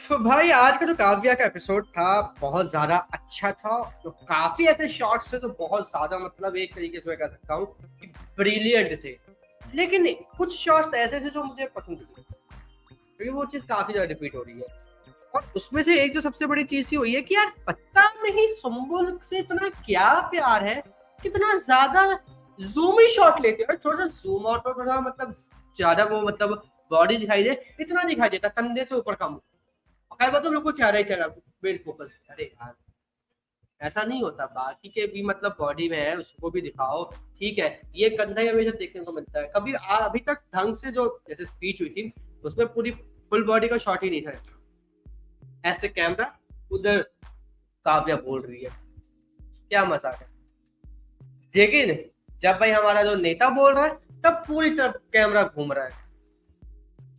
तो भाई आज का जो काव्या का एपिसोड था बहुत ज्यादा अच्छा था। तो काफी ऐसे शॉट्स थे तो बहुत ज्यादा मतलब एक तरीके से मैं कह सकता हूँ कि ब्रिलियंट थे। लेकिन कुछ शॉट्स ऐसे थे जो मुझे पसंद थे क्योंकि वो चीज काफी ज्यादा रिपीट हो रही है। और उसमें से एक जो सबसे बड़ी चीज सी हुई है कि यार पता नहीं सुम्बुल से इतना क्या प्यार है, कितना ज्यादा जूमी शॉट लेते हैं। थोड़ा सा जूम आउट और थोड़ा मतलब ज्यादा वो मतलब बॉडी दिखाई दे, इतना दिखाई देता कंधे से ऊपर का मुंह। हर बार तो लोग को चेहरा ही चेहरा मेन फोकस। अरे यार ऐसा नहीं होता, बाकी के भी मतलब बॉडी में है उसको भी दिखाओ। ठीक है, ये कंधा ही हमेशा देखने को मिलता है, कभी अभी तक ढंग से जो जैसे स्पीच हुई थी उसमें पूरी फुल बॉडी का शॉट ही नहीं था। ऐसे कैमरा उधर काव्या बोल रही है, क्या मजाक है। लेकिन जब भाई हमारा जो नेता बोल रहा है तब पूरी तरफ कैमरा घूम रहा है।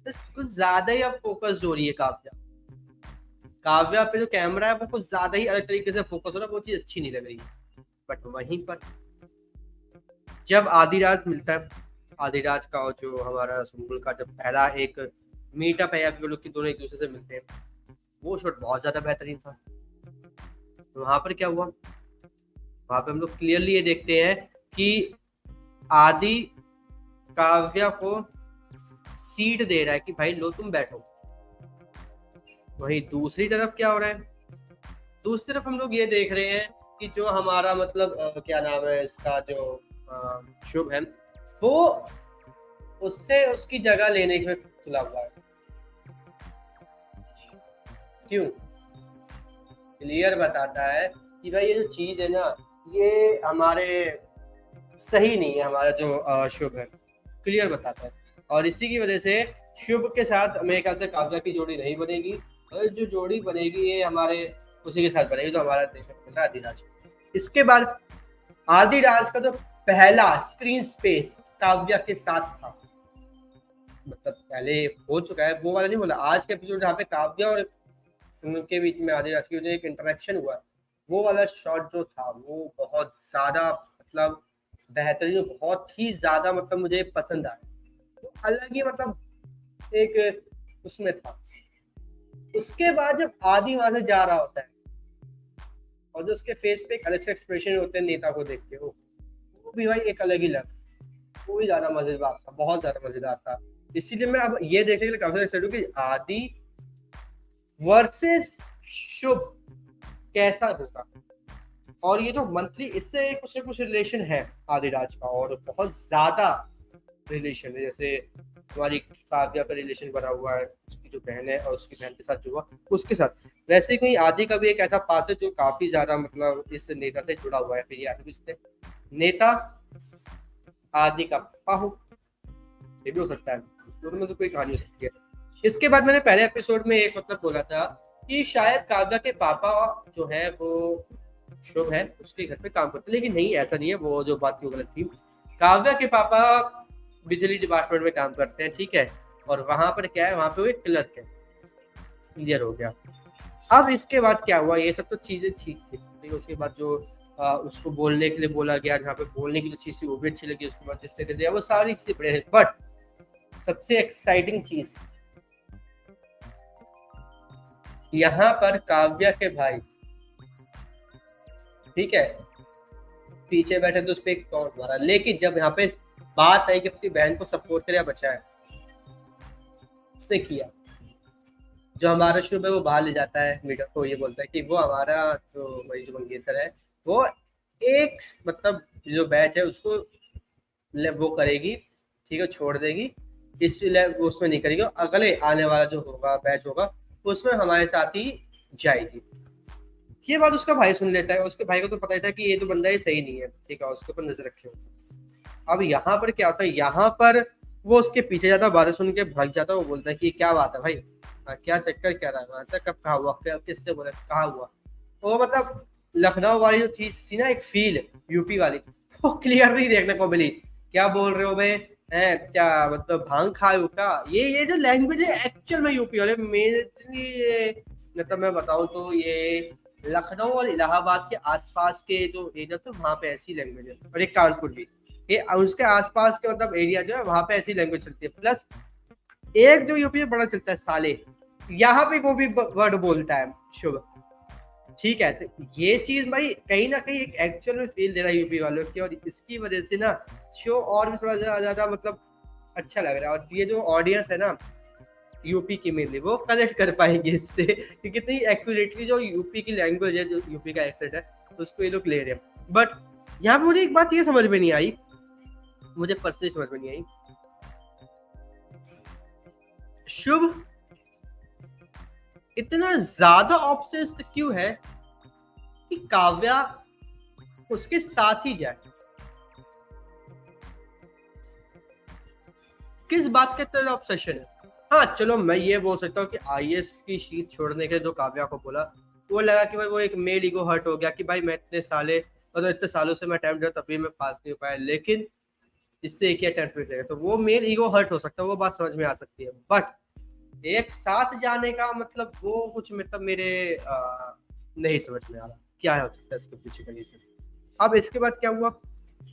कुछ ज्यादा ही अब फोकस हो रही है काव्या। काव्या पे जो कैमरा है वो कुछ ज्यादा ही अलग तरीके से फोकस हो रहा है, वो चीज अच्छी नहीं लग रही है। बट वहीं पर जब आदिराज मिलता है, आदिराज का और जो हमारा सुम्बुल का जब पहला एक मीटअप है या फिर लोग दोनों एक दूसरे से मिलते हैं, वो शॉट बहुत ज्यादा बेहतरीन था। तो वहां पर क्या हुआ, वहां पे हम लोग क्लियरली ये देखते हैं कि आदि काव्या को सीट दे रहा है कि भाई लो तुम बैठो। वहीं दूसरी तरफ क्या हो रहा है, दूसरी तरफ हम लोग ये देख रहे हैं कि जो हमारा मतलब क्या नाम है इसका जो शुभ है, वो उससे उसकी जगह लेने के तुला हुआ है। क्यों? क्लियर बताता है कि भाई ये जो चीज है ना, ये हमारे सही नहीं है। हमारा जो शुभ है क्लियर बताता है, और इसी की वजह से शुभ के साथ मेरे ख्याल से काव्या की जोड़ी नहीं बनेगी। और जो जोड़ी बनेगी ये हमारे उसी के साथ बनेगी जो हमारा देखने को मिल रहा है आदिराज। इसके बाद आदिराज का जो पहला स्क्रीन स्पेस काव्या के साथ था, मतलब पहले हो चुका है वो वाला नहीं बोला, आज के एपिसोड जहाँ पे काव्या और उनके बीच में आदिराज की एक इंटरेक्शन हुआ, वो वाला शॉट जो था वो बहुत ज्यादा मतलब बेहतरीन, बहुत ही ज्यादा मतलब मुझे पसंद आया। तो अलग ही मतलब एक उसमें था। उसके बाद जब आदि वहां से जा रहा होता है और जो उसके फेस पे एक अलग से एक्सप्रेशन होते हैं नेता को देख के, वो भी भाई एक अलग ही लग, वो भी ज्यादा मजेदार था, बहुत ज्यादा मजेदार था। इसीलिए मैं अब ये देखने के लिए काफी एक्साइटेड हूँ कि आदि वर्सेस शुभ कैसा होगा। और ये जो मंथली इससे कुछ ना कुछ रिलेशन है आदिराज का, और बहुत ज्यादा रिलेशन है। जैसे हमारी काव्या का रिलेशन बना हुआ है उसकी जो बहन है और उसकी बहन के साथ जो हुआ उसके साथ, वैसे ही कोई आदि का भी एक ऐसा पास है जो काफी ज्यादा मतलब इस नेता से जुड़ा हुआ है। फिर ये आगे कुछ नेता आदि का पापा हो, ये भी हो सकता है, दोनों में से कोई कहानी हो सकती है। इसके बाद मैंने पहले एपिसोड में एक मतलब बोला था कि शायद काव्या के पापा जो है वो शुभ है उसके घर पे काम करते, लेकिन नहीं ऐसा नहीं है, वो जो बात थी वो गलत थी। काव्या के पापा बिजली डिपार्टमेंट में काम करते हैं, ठीक है, और वहां पर क्या है, वहां पे वो एक क्लर्क है। क्लियर हो गया। अब इसके बाद क्या हुआ, ये सब तो चीजें ठीक थी। उसके बाद जो उसको बोलने के लिए बोला गया, जहाँ पे बोलने की जो चीज थी वो भी अच्छी लगी, उसके बाद जिस तरह से वो सारी चीजें बड़े हैं। बट सबसे एक्साइटिंग चीज यहाँ पर काव्या के भाई, ठीक है, पीछे बैठे तो उस पर एक टॉन्ट मारा, लेकिन जब यहाँ पे बात आई कि अपनी बहन को सपोर्ट करे बचाए, उसने किया। जो हमारा शुभ है वो बाहर ले जाता है मीटर को, ये बोलता है कि वो हमारा जो वही जो मंगेतर है वो एक मतलब जो बैच है उसको वो करेगी, ठीक है, छोड़ देगी, इसलिए वो उसमें नहीं करेगी, अगले आने वाला जो होगा बैच होगा उसमें हमारे साथ ही जाएगी। ये बात उसका भाई सुन लेता है, उसके भाई को तो पता ही था कि ये तो बंदा ही सही नहीं है, ठीक है, उसके ऊपर नजर रखे हो। अब यहाँ पर क्या होता है, यहाँ पर वो उसके पीछे जाता, बातें सुन के भाग जाता, वो बोलता है कि क्या बात है भाई, क्या चक्कर क्या रहा है, ऐसा कब कहा हुआ, किसने बोला कहा हुआ। वो मतलब लखनऊ वाली जो थी ना एक फील यूपी वाली, वो क्लियरली देखने को मिली। क्या बोल रहे हो भाई, है क्या मतलब भांग खाए हो क्या, ये जो लैंग्वेज है एक्चुअल में यूपी वाले मेरे मतलब मैं बताऊं तो ये लखनऊ और इलाहाबाद के आसपास के जो एरिया तो वहां पे ऐसी लैंग्वेज है, और एक कानपुर भी, ये उसके आसपास के मतलब एरिया जो है वहां पे ऐसी लैंग्वेज चलती है। प्लस एक जो यूपी में बड़ा चलता है साले, यहाँ पे वो भी वर्ड बोलता है शुभ, ठीक है। तो ये चीज भाई कहीं ना कहीं एक एक्चुअल में फील दे रहा है यूपी वालों की, और इसकी वजह से ना शो और भी थोड़ा ज्यादा मतलब अच्छा लग रहा है। और ये जो ऑडियंस है ना यूपी की मेनली, वो कनेक्ट कर पाएंगे इससे कि कितनी एक्यूरेटली जो यूपी की लैंग्वेज है, जो यूपी का एक्सेंट है, उसको ये लोग ले रहे हैं। बट यहाँ पे मुझे एक बात ये समझ में नहीं आई, मुझे पर्सनली समझ में नहीं आई, शुभ इतना ज्यादा ऑब्सेस्ड क्यों है कि काव्या उसके साथ ही जाए? किस बात का इतना ऑब्सेशन है? हाँ चलो मैं ये बोल सकता हूँ कि आईएएस की शीट छोड़ने के जो काव्या को बोला, वो लगा कि भाई वो एक मेल ईगो हर्ट हो गया कि भाई मैं इतने सालों से मैं अटेम्प्ट दिया तभी मैं पास नहीं हो पाया, लेकिन इससे एक ही अटेम्प्ट मिलेगा, तो वो मेल ईगो हर्ट हो सकता है, वो बात समझ में आ सकती है। बट एक साथ जाने का मतलब वो कुछ मतलब मेरे नहीं समझ में आ रहा क्या है इसके पीछे का रीजन। अब इसके बाद क्या हुआ?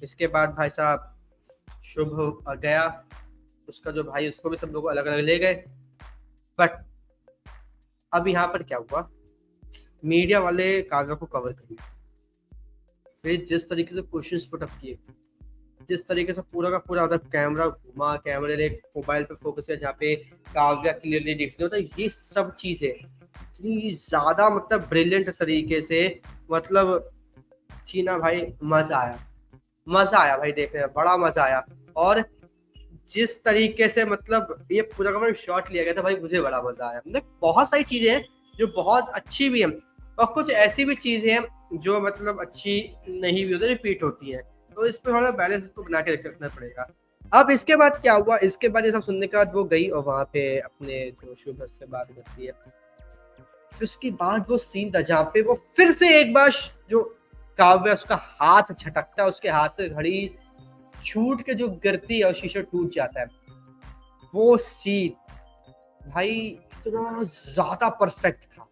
इसके बाद भाई साहब शुभ गया, उसका जो भाई उसको भी सब लोग अलग अलग ले गए। बट अब यहाँ पर क्या हुआ, मीडिया वाले काव्या को कवर किए, फिर जिस तरीके से क्वेश्चंस पुट अप किए, जिस तरीके से पूरा का पूरा कैमरा घुमा, कैमरे ने मोबाइल पे फोकस किया जहाँ पे काव्या क्लियरली दिख रही हो, तो ये सब चीजें इतनी ज्यादा मतलब ब्रिलियंट तरीके से मतलब थी ना भाई, मजा आया भाई, देखने में बड़ा मजा आया। और जिस तरीके से मतलब ये पूरा का पूरा शॉट लिया गया था भाई, मुझे बड़ा मजा आया। मतलब बहुत सारी चीजें हैं जो बहुत अच्छी भी हैं, और कुछ ऐसी भी चीजें हैं जो मतलब अच्छी नहीं भी होती, रिपीट होती हैं, तो इस पर थोड़ा बैलेंस तो बना के रखना पड़ेगा। अब इसके बाद क्या हुआ, इसके बाद ये सब सुनने के बाद वो गई और वहां पे अपने जो शुभ से बात करती है। फिर उसके बाद वो सीन था जहाँ पे वो फिर से एक बार जो काव्य उसका हाथ झटकता है, उसके हाथ से घड़ी छूट के जो गिरती है और शीशा टूट जाता है, वो सीन भाई इतना ज्यादा परफेक्ट था।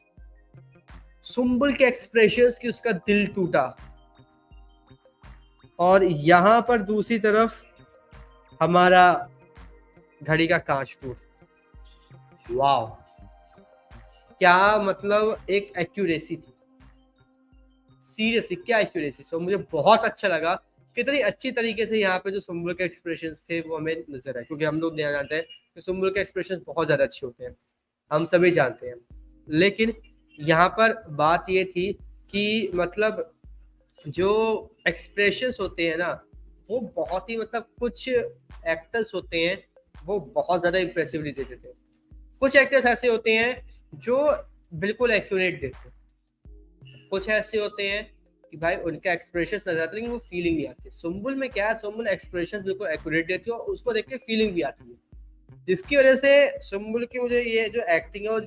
सुम्बुल के एक्सप्रेशंस की उसका दिल टूटा, और यहां पर दूसरी तरफ हमारा घड़ी का कांच टूट। वाह, क्या मतलब एक एक्यूरेसी थी, सीरियसली क्या एक्यूरेसी। सो मुझे बहुत अच्छा लगा कितनी अच्छी तरीके से यहाँ पे जो सुम्बुल के एक्सप्रेशंस थे वो हमें नजर आए, क्योंकि हम लोग जानते हैं कि सुम्बुल के एक्सप्रेशंस बहुत ज्यादा अच्छे होते हैं, हम सभी जानते हैं। लेकिन यहाँ पर बात ये थी कि मतलब जो एक्सप्रेशंस होते हैं ना, वो बहुत ही मतलब कुछ एक्टर्स होते हैं वो बहुत ज्यादा इंप्रेसिवली देते थे, कुछ एक्टर्स ऐसे होते हैं जो बिल्कुल एक्यूरेट देते हैं, कुछ ऐसे होते हैं कि भाई उनका एक्सप्रेशन नजर आता है लेकिन वो फीलिंग नहीं आती। सुम्बुल में क्या है, सुम्बुल एक्सप्रेशन बिल्कुल एक्यूरेट देती है और उसको देख के फीलिंग भी आती है, जिसकी वजह से सुम्बुल की मुझे ये जो एक्टिंग है वो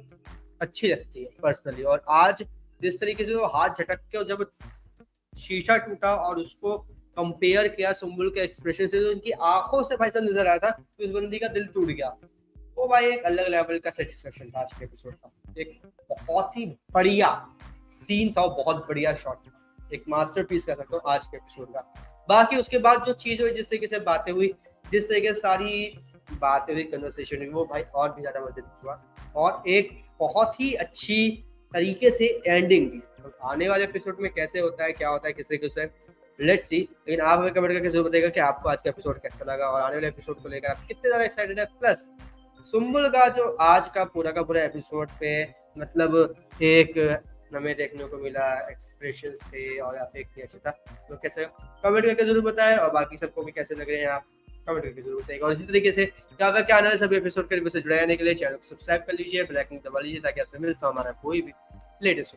अच्छी लगती है पर्सनली। और आज जिस तरीके से वो हाथ झटक के और जब शीशा टूटा और उसको कंपेयर किया सुम्बुल के एक्सप्रेशन से, जो उनकी आंखों से भाई साहब नजर आया था कि उस बंदी का दिल टूट गया, वो भाई एक अलग लेवल का सेटिस्फेक्शन था आज के एपिसोड का। एक बहुत ही बढ़िया सीन था, बहुत बढ़िया शॉट था, एक मास्टरपीस कह सकता हूँ आज के एपिसोड का। बाकी उसके बाद जो चीज हुई, जिस तरीके से बातें हुई, जिस तरीके से सारी बातें हुई, कन्वर्सेशन हुई, वो भाई और भी ज्यादा मजेदार हुआ, और एक बहुत ही अच्छी तरीके से एंडिंग भी। तो आने वाले एपिसोड में कैसे होता है, क्या होता है, किस तरीके से, लेट्स सी। लेकिन आप हमें कमेंट करके जरूर बताइएगा कि आपको आज का एपिसोड कैसा लगा और आने वाले एपिसोड को लेकर आप कितने ज्यादा एक्साइटेड है। प्लस सुम्बुल का जो आज का पूरा एपिसोड पे मतलब एक हमें देखने को मिला, एक्सप्रेशंस थे और यहाँ पे एक अच्छा था, तो कैसे कमेंट करके जरूर बताएं, और बाकी सबको भी कैसे लग रहे हैं आप कमेंट करके जरूर बताइएगा। और इसी तरीके से क्या आने वाले सभी एपिसोड के से जुड़े रहने के लिए चैनल को सब्सक्राइब कर लीजिए, बेल आइकन दबा लीजिए ताकि आपसे मिल हमारा कोई भी लेटेस्ट